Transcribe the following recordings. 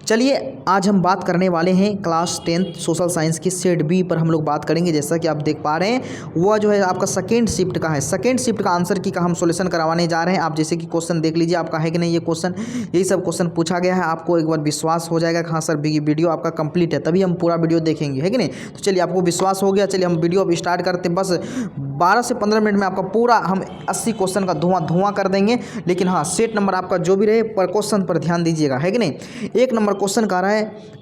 चलिए आज हम बात करने वाले हैं क्लास 10th सोशल साइंस की सेट बी पर हम लोग बात करेंगे। जैसा कि आप देख पा रहे हैं वह जो है आपका सेकेंड शिफ्ट का है। सेकेंड शिफ्ट का आंसर की का हम सॉल्यूशन करवाने जा रहे हैं। आप जैसे कि क्वेश्चन देख लीजिए आपका है कि नहीं, ये क्वेश्चन यही सब क्वेश्चन पूछा गया है। आपको एक बार विश्वास हो जाएगा कि हाँ सर वीडियो आपका कंप्लीट है, तभी हम पूरा वीडियो देखेंगे, है कि नहीं। तो चलिए आपको विश्वास हो गया, चलिए हम वीडियो अब स्टार्ट करते हैं। बस 12 से 15 मिनट में आपका पूरा हम 80 क्वेश्चन का धुआं कर देंगे। लेकिन हाँ सेट नंबर आपका जो भी रहे पर क्वेश्चन पर ध्यान दीजिएगा, है कि नहीं। एक नंबर क्वेश्चन का रहा है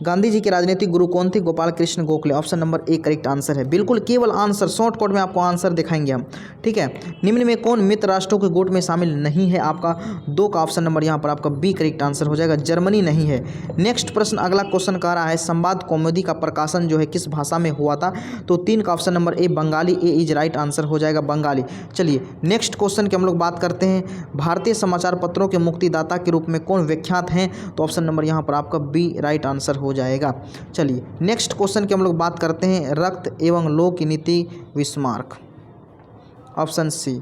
गांधी जी के राजनीतिक गुरु कौन थे? Gopal Krishna Gokhale. Option number A correct answer है। बिल्कुल केवल आंसर शॉर्टकट में आपको आंसर दिखाएंगे हम, ठीक है। निम्न में कौन मित्र राष्ट्रों के गुट में शामिल नहीं है? आपका 2 का ऑप्शन नंबर यहाँ पर आपका बी करेक्ट आंसर हो जाएगा, जर्मनी नहीं है। नेक्स्ट प्रश्न अगला क्वेश्चन कह रहा है संवाद कौमुदी का प्रकाशन जो है किस भाषा में हुआ था? तो 3 का option number A Bengali, A is right answer हो जाएगा बंगाली। चलिए नेक्स्ट क्वेश्चन की हम लोग बात करते हैं भारतीय समाचार पत्रों के मुक्तिदाता के रूप में कौन विख्यात हैं? तो ऑप्शन नंबर यहाँ पर आपका बी राइट आंसर हो जाएगा। चलिए नेक्स्ट क्वेश्चन की हम लोग बात करते हैं रक्त एवं लोक नीति Bismarck, option C.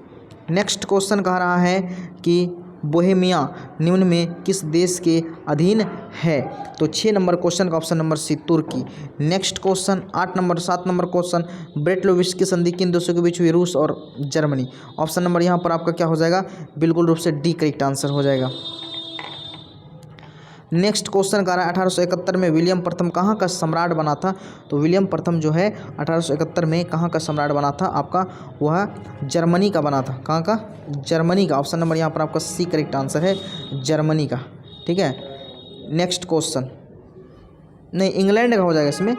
Next question कह रहा है कि बोहेमिया निम्न में किस देश के अधीन है? तो 6 नंबर क्वेश्चन का ऑप्शन नंबर सी तुर्की। नेक्स्ट क्वेश्चन 7 नंबर क्वेश्चन ब्रेट-लिटोव की संधि किन देशों के बीच हुई? रूस और जर्मनी। ऑप्शन नंबर यहाँ पर आपका क्या हो जाएगा? बिल्कुल रूप से डी करेक्ट आंसर हो जाएगा। नेक्स्ट क्वेश्चन का रहा है 1871 में विलियम प्रथम कहाँ का सम्राट बना था? तो विलियम प्रथम जो है 1871 में कहाँ का सम्राट बना था? आपका वह जर्मनी का बना था। कहाँ का? जर्मनी का। ऑप्शन नंबर यहाँ पर आपका सी करेक्ट आंसर है, जर्मनी का, ठीक है। नेक्स्ट क्वेश्चन नहीं, इंग्लैंड का हो जाएगा इसमें।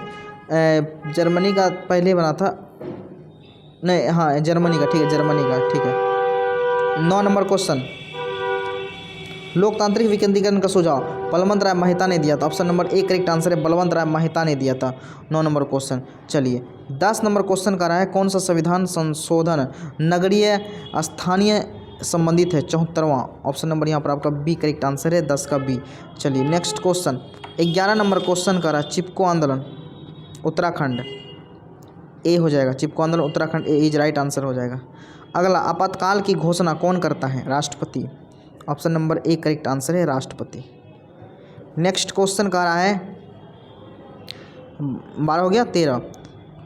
जर्मनी का पहले बना था, नहीं हाँ जर्मनी का, ठीक है जर्मनी का, ठीक है। 9 नंबर क्वेश्चन लोकतांत्रिक विकेंद्रीकरण का सुझाव बलवंत राय मेहता ने दिया था। Option number A correct answer है, बलवंत राय मेहता ने दिया था। 9 नंबर क्वेश्चन। चलिए 10 नंबर क्वेश्चन का रहा है कौन सा संविधान संशोधन नगरीय स्थानीय संबंधित है? 74वां। ऑप्शन नंबर यहाँ पर आपका बी करेक्ट आंसर है, 10 का बी। चलिए नेक्स्ट क्वेश्चन 11 नंबर क्वेश्चन का रहा है चिपको आंदोलन उत्तराखंड, ए हो जाएगा। चिपको आंदोलन उत्तराखंड, ए इज राइट आंसर हो जाएगा। अगला आपातकाल की घोषणा कौन करता है? राष्ट्रपति। Option number A correct answer है, राष्ट्रपति। नेक्स्ट क्वेश्चन कह रहा है 12 हो गया। 13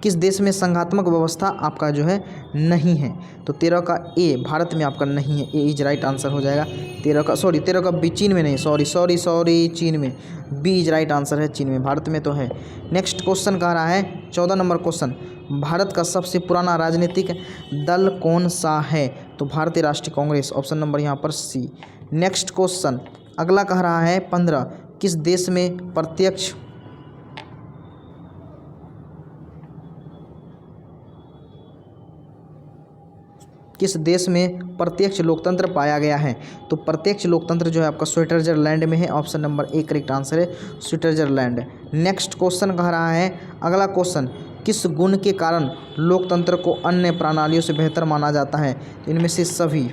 किस देश में संघात्मक व्यवस्था आपका जो है नहीं है? तो 13 का ए भारत में आपका नहीं है, ए इज राइट आंसर हो जाएगा। 13 का बी चीन में नहीं, सॉरी चीन में, बी इज राइट आंसर है, चीन में, भारत में तो है। नेक्स्ट क्वेश्चन कह रहा है 14 नंबर क्वेश्चन भारत का सबसे पुराना राजनीतिक दल कौन सा है? तो भारतीय राष्ट्रीय कांग्रेस। ऑप्शन नंबर यहाँ पर सी। नेक्स्ट क्वेश्चन अगला कह रहा है 15 किस देश में प्रत्यक्ष लोकतंत्र पाया गया है? तो प्रत्यक्ष लोकतंत्र जो है आपका स्विट्जरलैंड में है। Option number A correct answer है, स्विट्जरलैंड। नेक्स्ट क्वेश्चन कह रहा है अगला क्वेश्चन किस गुण के कारण लोकतंत्र को अन्य प्रणालियों से बेहतर माना जाता है? तो इनमें से सभी।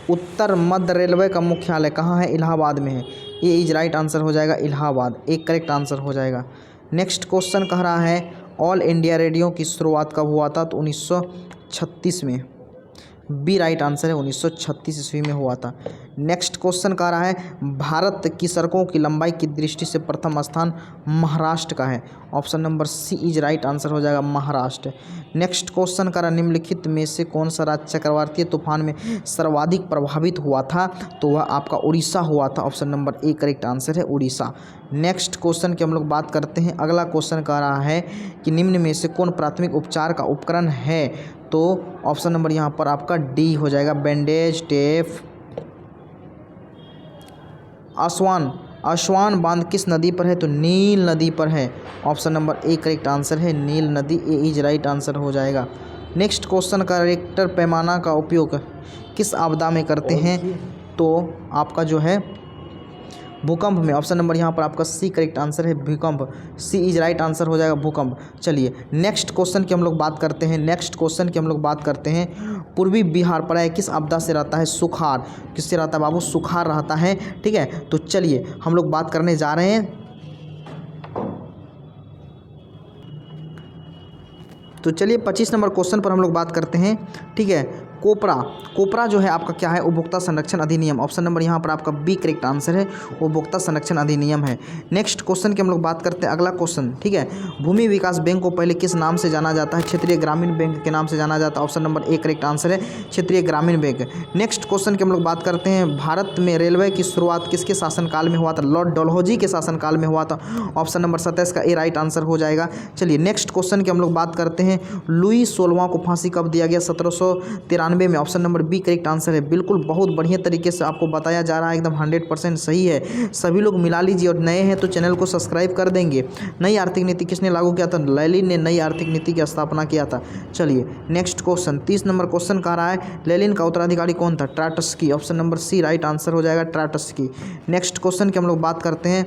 उत्तर मध्य रेलवे का मुख्यालय कहाँ है? इलाहाबाद में है, ए इज राइट आंसर हो जाएगा, इलाहाबाद, एक करेक्ट आंसर हो जाएगा। नेक्स्ट क्वेश्चन कह रहा है ऑल इंडिया रेडियो की शुरुआत कब हुआ था? तो 1936 में, बी राइट आंसर है, 1936 ईस्वी में हुआ था। नेक्स्ट क्वेश्चन कह रहा है भारत की सड़कों की लंबाई की दृष्टि से प्रथम स्थान महाराष्ट्र का है। Option number C is right answer हो जाएगा, महाराष्ट्र। नेक्स्ट क्वेश्चन कह रहा है निम्नलिखित में से कौन सा राज्य चक्रवातीय तूफान में सर्वाधिक प्रभावित हुआ था? तो वह आपका उड़ीसा हुआ था। Option number A correct answer है, उड़ीसा। नेक्स्ट क्वेश्चन की हम लोग बात करते हैं। अगला क्वेश्चन कह रहा है कि निम्न में से कौन प्राथमिक उपचार का उपकरण है? तो ऑप्शन नंबर यहाँ पर आपका डी हो जाएगा, बैंडेज, टेप। आसवान बांध किस नदी पर है? तो नील नदी पर है। Option number A correct answer है, नील नदी, ए इज राइट आंसर हो जाएगा। नेक्स्ट क्वेश्चन का रिक्टर पैमाना का उपयोग किस आपदा में करते हैं? तो आपका जो है भूकंप में। ऑप्शन नंबर यहाँ पर आपका सी करेक्ट आंसर है, भूकंप, सी इज राइट आंसर हो जाएगा, भूकंप। चलिए नेक्स्ट क्वेश्चन की हम लोग बात करते हैं पूर्वी बिहार प्राय किस आपदा से रहता है? सुखाड़। किससे रहता है बाबू? सुखाड़ रहता है, ठीक है। तो चलिए हम लोग बात करने जा रहे हैं। तो चलिए 25 नंबर क्वेश्चन पर हम लोग बात करते हैं, ठीक है। कोपरा, कोपरा जो है आपका क्या है, उपभोक्ता संरक्षण अधिनियम। ऑप्शन नंबर यहाँ पर आपका बी करेक्ट आंसर है, उपभोक्ता संरक्षण अधिनियम है। नेक्स्ट क्वेश्चन की हम लोग बात करते हैं, अगला क्वेश्चन, ठीक है। भूमि विकास बैंक को पहले किस नाम से जाना जाता है? क्षेत्रीय ग्रामीण बैंक के नाम से जाना जाता है। Option number A correct answer है, क्षेत्रीय ग्रामीण बैंक। नेक्स्ट क्वेश्चन की हम लोग बात करते हैं, भारत में रेलवे की शुरुआत किसके शासनकाल में हुआ था? लॉर्ड डलहौजी के शासनकाल में हुआ था। ऑप्शन नंबर 27 का ए राइट आंसर हो जाएगा। चलिए नेक्स्ट क्वेश्चन की हम लोग बात करते हैं, लुई 16वां को फांसी कब दिया गया? 1793 में। Option number B correct answer है। बिल्कुल बहुत बढ़िया तरीके से आपको बताया जा रहा है, एकदम 100% सही है। सभी लोग मिला लीजिए, और नए हैं तो चैनल को सब्सक्राइब कर देंगे। नई आर्थिक नीति किसने लागू किया था? लेनिन ने नई आर्थिक नीति की स्थापना किया था। चलिए नेक्स्ट क्वेश्चन, 30 नंबर क्वेश्चन कह रहा है, लेनिन का उत्तराधिकारी कौन था? Trotsky. Option number C right answer हो जाएगा, ट्राटस्की। नेक्स्ट क्वेश्चन की हम लोग बात करते हैं,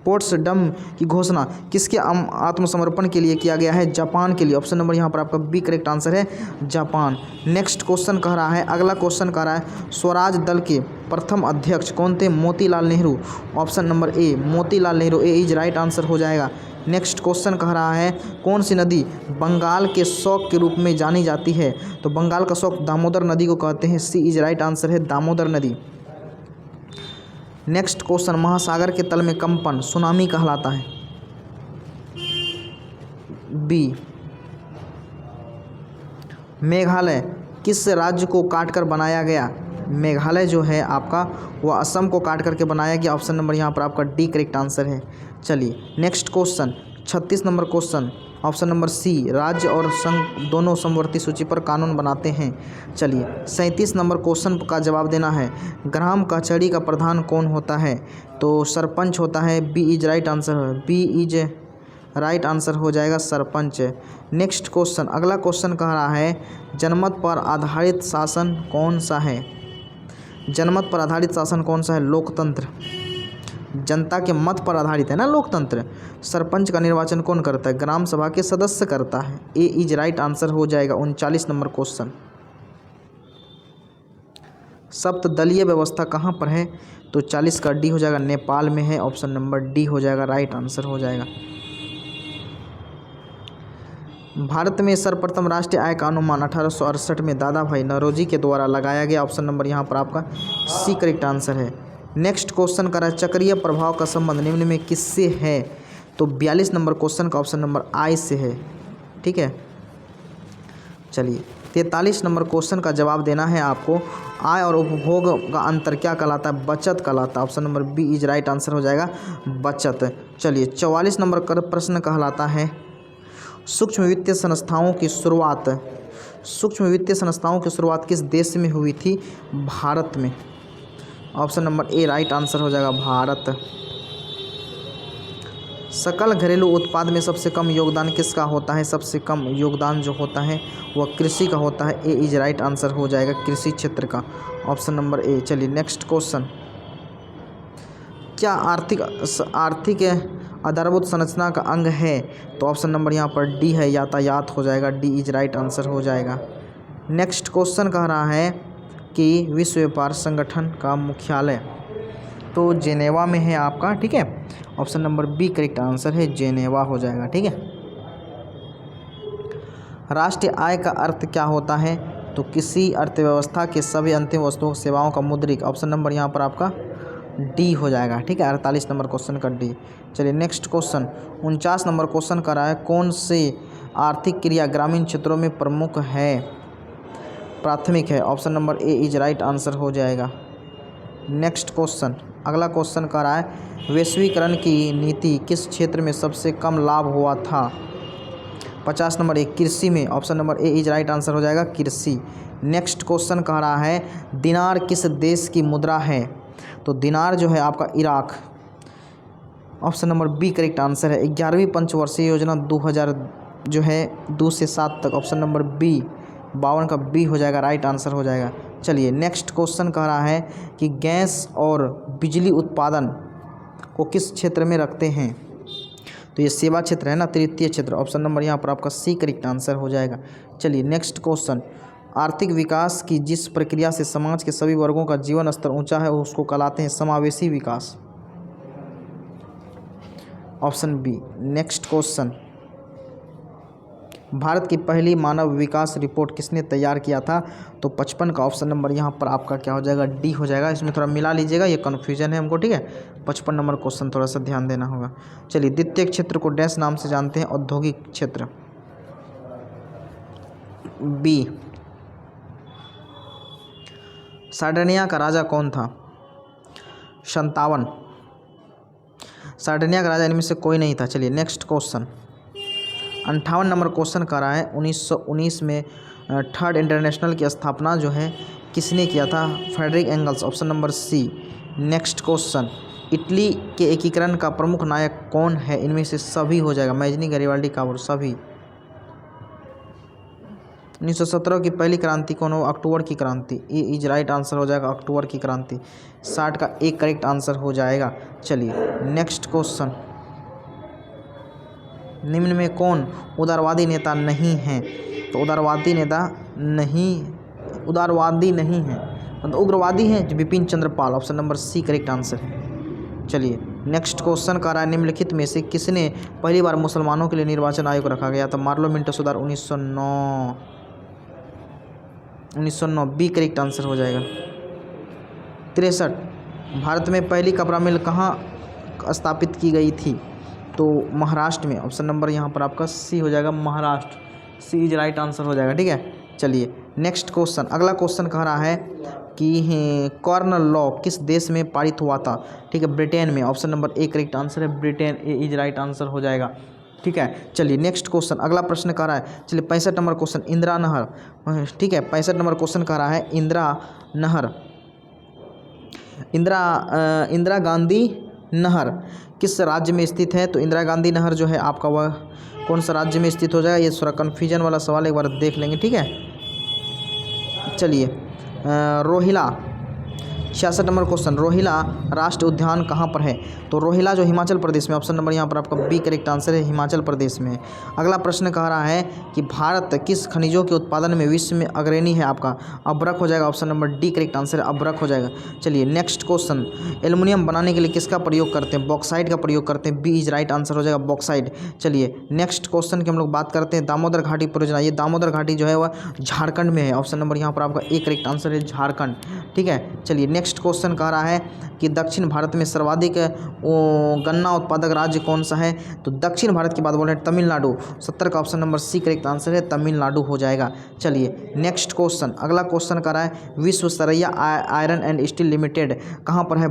पोट्सडम की घोषणा किसके आत्मसमर्पण के लिए किया गया है? जापान के लिए। ऑप्शन नंबर यहाँ पर आपका बी करेक्ट आंसर है, जापान। नेक्स्ट क्वेश्चन कह रहा है, अगला क्वेश्चन कह रहा है, स्वराज दल के प्रथम अध्यक्ष कौन थे? Motilal Nehru. Option number A Motilal Nehru, A is right answer हो जाएगा। नेक्स्ट क्वेश्चन कह रहा है, कौन सी नदी बंगाल के शौक के रूप में जानी जाती है? तो बंगाल का शौक दामोदर नदी को कहते हैं, सी इज राइट आंसर है, दामोदर नदी। नेक्स्ट क्वेश्चन, महासागर के तल में कंपन सुनामी कहलाता है? बी। मेघालय किस राज्य को काटकर बनाया गया? मेघालय जो है आपका वह असम को काट करके बनाया गया। ऑप्शन नंबर यहाँ पर आपका डी करेक्ट आंसर है। चलिए next question, 36 number question, option number C, राज्य और संघ दोनों समवर्ती सूची पर कानून बनाते हैं। चलिए 37 नंबर क्वेश्चन का जवाब देना है, ग्राम कचहरी का प्रधान कौन होता है? तो सरपंच होता है, बी इज राइट आंसर है, बी इज राइट आंसर हो जाएगा, सरपंच। नेक्स्ट क्वेश्चन, अगला क्वेश्चन कह रहा है, जनमत पर आधारित शासन कौन सा है? जनमत पर आधारित शासन कौन सा है? लोकतंत्र। जनता के मत पर आधारित है ना लोकतंत्र। सरपंच का निर्वाचन कौन करता है? ग्राम सभा के सदस्य करता है, ए इज राइट आंसर हो जाएगा। 39 नंबर क्वेश्चन, सप्तदलीय व्यवस्था कहाँ पर है? तो 40 का डी हो जाएगा, नेपाल में है। ऑप्शन नंबर डी हो जाएगा, राइट आंसर हो जाएगा। भारत में सर्वप्रथम राष्ट्रीय आय का अनुमान 1868 में दादा भाई नौरोजी के द्वारा लगाया गया। ऑप्शन नंबर यहाँ पर आपका सी करेक्ट आंसर है। नेक्स्ट क्वेश्चन का है, चक्रीय प्रभाव का संबंध निम्न में किससे है? तो 42 नंबर क्वेश्चन का ऑप्शन नंबर आई से है, ठीक है। चलिए 43 नंबर क्वेश्चन का जवाब देना है आपको, आय और उपभोग का अंतर क्या कहलाता है? बचत कहलाता है। Option number B is right answer हो जाएगा, बचत। चलिए 44 नंबर का प्रश्न कहलाता है, सूक्ष्म वित्तीय संस्थाओं की शुरुआत, सूक्ष्म वित्तीय संस्थाओं की शुरुआत किस देश में हुई थी? भारत में। ऑप्शन नंबर ए राइट आंसर हो जाएगा, भारत। सकल घरेलू उत्पाद में सबसे कम योगदान किसका होता है? सबसे कम योगदान जो होता है वह कृषि का होता है, ए इज राइट आंसर हो जाएगा, कृषि क्षेत्र का। ऑप्शन नंबर ए। चलिए नेक्स्ट क्वेश्चन, क्या आर्थिक आधारभूत संरचना का अंग है? तो ऑप्शन नंबर यहाँ पर डी है, यातायात हो जाएगा, डी इज राइट आंसर हो जाएगा। नेक्स्ट क्वेश्चन कह रहा है कि विश्व व्यापार संगठन का मुख्यालय तो जेनेवा में है आपका, ठीक है। Option number B correct answer है, जेनेवा हो जाएगा, ठीक है। राष्ट्रीय आय का अर्थ क्या होता है? तो किसी अर्थव्यवस्था के सभी अंतिम वस्तुओं सेवाओं का मुद्रिक। ऑप्शन नंबर यहाँ पर आपका डी हो जाएगा, ठीक है। 48 नंबर क्वेश्चन का डी। चलिए नेक्स्ट क्वेश्चन, 49 नंबर क्वेश्चन का रहा है, कौन सी आर्थिक क्रिया ग्रामीण क्षेत्रों में प्रमुख है? प्राथमिक है। Option number A is right answer हो जाएगा। नेक्स्ट क्वेश्चन, अगला क्वेश्चन का रहा है, वैश्वीकरण की नीति किस क्षेत्र में सबसे कम लाभ हुआ था? 50 नंबर ए कृषि में। Option number A is right answer हो जाएगा, कृषि। नेक्स्ट क्वेश्चन कह रहा है, दिनार किस देश की मुद्रा है? तो दिनार जो है आपका Iraq. Option number B correct answer है। 11वीं पंचवर्षीय योजना 2000 जो है 2 से 7 तक। ऑप्शन नंबर बी 52 का बी हो जाएगा, राइट आंसर हो जाएगा। चलिए नेक्स्ट क्वेश्चन कह रहा है कि गैस और बिजली उत्पादन को किस क्षेत्र में रखते हैं? तो ये सेवा क्षेत्र है ना, तृतीय क्षेत्र। ऑप्शन नंबर यहाँ पर आपका सी करेक्ट आंसर हो जाएगा। चलिए नेक्स्ट क्वेश्चन, आर्थिक विकास की जिस प्रक्रिया से समाज के सभी वर्गों का जीवन स्तर ऊंचा है उसको कहलाते हैं समावेशी विकास। Option B. Next question, Bharat की पहली मानव विकास रिपोर्ट किसने तैयार किया था? तो 55 का ऑप्शन नंबर यहाँ पर आपका क्या हो जाएगा? डी हो जाएगा। इसमें थोड़ा मिला लीजिएगा, ये कन्फ्यूजन है हमको, ठीक है। 55 नंबर क्वेश्चन थोड़ा सा ध्यान देना होगा। चलिए, द्वितीय क्षेत्र को डैश नाम से जानते हैं? औद्योगिक क्षेत्र। बी। सार्डिनिया का राजा कौन था? 57। सार्डिनिया का राजा इनमें से कोई नहीं था। चलिए नेक्स्ट क्वेश्चन, 58 नंबर क्वेश्चन कर रहा है, 1919 में थर्ड इंटरनेशनल की स्थापना जो है किसने किया था? Frederick Engels, option number C. Next question, Italy के एकीकरण का प्रमुख नायक कौन है? इनमें से सभी हो जाएगा, मैजनी, गैरिबाल्डी, काबूर, सभी। 1917 की पहली क्रांति कौन हो? अक्टूबर की क्रांति। ए इज राइट आंसर हो जाएगा, अक्टूबर की क्रांति। 60 का एक करेक्ट आंसर हो जाएगा। चलिए नेक्स्ट क्वेश्चन, निम्न में कौन उदारवादी नेता नहीं है? तो उदारवादी नेता नहीं, उदारवादी नहीं है, मतलब उग्रवादी हैं Vipin Chandra Pal, option number C correct answer है। चलिए नेक्स्ट क्वेश्चन कर रहा है, निम्नलिखित में से किसने पहली बार मुसलमानों के लिए निर्वाचन आयोग रखा गया? तो मार्लो मिंटो सुधार, 1909 बी करेक्ट आंसर हो जाएगा। 63, भारत में पहली कपड़ा मिल कहाँ स्थापित की गई थी? तो महाराष्ट्र में, ऑप्शन नंबर यहाँ पर आपका सी हो जाएगा, महाराष्ट्र। सी इज राइट आंसर हो जाएगा, ठीक है। चलिए नेक्स्ट क्वेश्चन, अगला क्वेश्चन कह रहा है कि कॉर्न लॉ किस देश में पारित हुआ था? ठीक है, ब्रिटेन में, option number A correct answer है, Britain. A is right answer हो जाएगा, ठीक है। चलिए नेक्स्ट क्वेश्चन, अगला प्रश्न कह रहा है, चलिए 65 नंबर क्वेश्चन, इंदिरा नहर, ठीक है, 65 नंबर क्वेश्चन कह रहा है, इंदिरा नहर, इंदिरा गांधी नहर किस राज्य में स्थित है? तो इंदिरा गांधी नहर जो है आपका वह कौन सा राज्य में स्थित हो जाएगा? ये थोड़ा कन्फ्यूजन वाला सवाल, एक बार देख लेंगे, ठीक है। चलिए रोहिला, 66 नंबर क्वेश्चन, रोहिला राष्ट्रीय उद्यान कहाँ पर है? तो रोहिला जो हिमाचल प्रदेश में, ऑप्शन नंबर यहाँ पर आपका बी करेक्ट आंसर है, हिमाचल प्रदेश में। अगला प्रश्न कह रहा है कि भारत किस खनिजों के उत्पादन में विश्व में अग्रणी है? आपका अभ्रक हो जाएगा, option number D correct answer है, अभ्रक हो जाएगा। चलिए नेक्स्ट क्वेश्चन, एल्युमिनियम बनाने के लिए किसका प्रयोग करते हैं? बॉक्साइट का प्रयोग करते हैं, बी इज राइट आंसर हो जाएगा, बॉक्साइट। चलिए नेक्स्ट क्वेश्चन की हम लोग बात करते हैं, दामोदर घाटी परियोजना। ये दामोदर घाटी जो है वह झारखंड में है, ऑप्शन नंबर यहाँ पर आपका ए करेक्ट आंसर है, झारखंड, ठीक है। चलिए नेक्स्ट क्वेश्चन कह रहा है कि दक्षिण भारत में सर्वाधिक गन्ना उत्पादक राज्य कौन सा है? तो दक्षिण भारत की बात बोल रहे हैं, तमिलनाडु। 70 का option number C correct answer है, तमिलनाडु हो जाएगा। चलिए नेक्स्ट क्वेश्चन, अगला क्वेश्चन कर रहा है, Visvesvaraya iron and steel limited कहाँ पर है?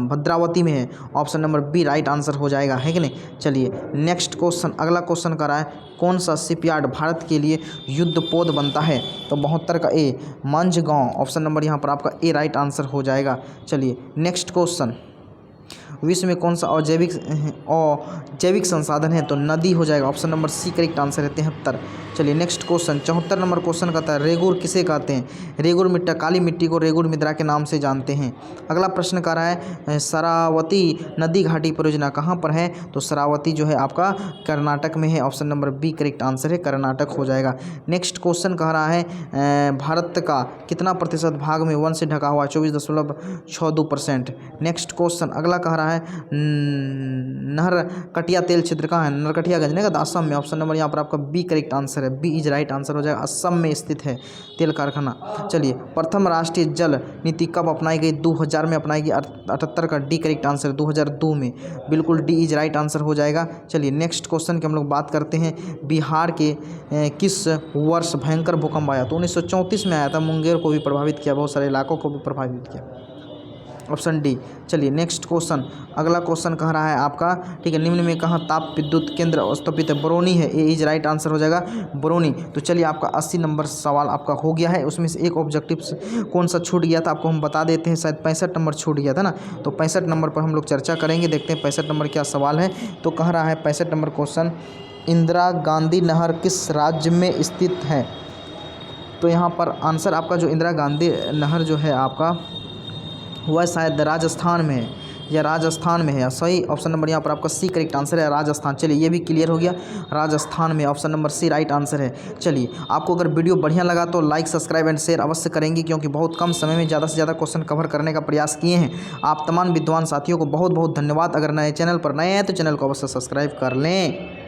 भद्रावती में है, option number B right answer हो जाएगा, है कि नहीं। चलिए नेक्स्ट क्वेश्चन, अगला क्वेश्चन कर रहा है, कौन सा शिपयार्ड भारत के लिए युद्धपोत बनता है? तो 72 का ए, मंझगांव, ऑप्शन नंबर यहाँ पर आपका ए राइट आंसर हो जाएगा। चलिए नेक्स्ट क्वेश्चन, विश्व में कौन सा जैविक संसाधन है? तो नदी हो जाएगा, option number C correct answer है, 73। चलिए नेक्स्ट क्वेश्चन, 74 नंबर क्वेश्चन कहता है, रेगुर किसे कहते हैं? रेगुर मिट्टी, काली मिट्टी को रेगुर मृदा के नाम से जानते हैं। अगला प्रश्न कह रहा है, शरावती नदी घाटी परियोजना कहाँ पर है? तो शरावती जो है आपका कर्नाटक में है, option number B correct answer है, कर्नाटक हो जाएगा। नेक्स्ट क्वेश्चन कह रहा है, भारत का कितना प्रतिशत भाग में वन से ढका हुआ है? 24.62%। नेक्स्ट क्वेश्चन, अगला कह रहा है, नरकटिया तेल क्षेत्र कहाँ है? नरकटियागंज नहीं का, असम में, ऑप्शन नंबर यहाँ पर आपका बी करेक्ट आंसर है, बी इज राइट आंसर हो जाएगा, असम में स्थित है तेल कारखाना। चलिए प्रथम राष्ट्रीय जल नीति कब अपनाई गई? 2000 में अपनाई गई, 78 का डी करेक्ट आंसर, 2002 में, बिल्कुल डी इज राइट आंसर हो जाएगा। चलिए नेक्स्ट क्वेश्चन की हम लोग बात करते हैं, बिहार के किस वर्ष भयंकर भूकंप आया? तो 1934 में आया था, मुंगेर को भी प्रभावित किया, बहुत सारे इलाकों को भी प्रभावित किया, ऑप्शन डी। चलिए नेक्स्ट क्वेश्चन, अगला क्वेश्चन कह रहा है आपका, ठीक है, निम्न में कहाँ ताप विद्युत केंद्र स्थापित है? बरौनी है, ए इज राइट आंसर हो जाएगा, बरौनी। तो चलिए आपका 80 नंबर सवाल आपका हो गया है, उसमें से एक ऑब्जेक्टिव कौन सा छूट गया था आपको हम बता देते हैं, शायद 65 नंबर छूट गया था ना, तो 65 नंबर पर हम लोग चर्चा करेंगे, देखते हैं 65 नंबर क्या सवाल है। तो कह रहा है 65 नंबर क्वेश्चन, इंदिरा गांधी नहर किस राज्य में स्थित है? तो यहाँ पर आंसर आपका जो इंदिरा गांधी नहर जो है आपका वह शायद राजस्थान में है, या राजस्थान में है, या सही, ऑप्शन नंबर यहाँ पर आपका सी करेक्ट आंसर है, राजस्थान। चलिए ये भी क्लियर हो गया, राजस्थान में, option number C right answer है। चलिए आपको अगर वीडियो बढ़िया लगा तो लाइक, सब्सक्राइब एंड शेयर अवश्य करेंगे, क्योंकि बहुत कम समय में ज़्यादा से ज़्यादा क्वेश्चन कवर करने का प्रयास किए हैं। आप तमाम विद्वान साथियों को बहुत बहुत धन्यवाद। अगर नए चैनल पर नए हैं तो चैनल को अवश्य सब्सक्राइब कर लें।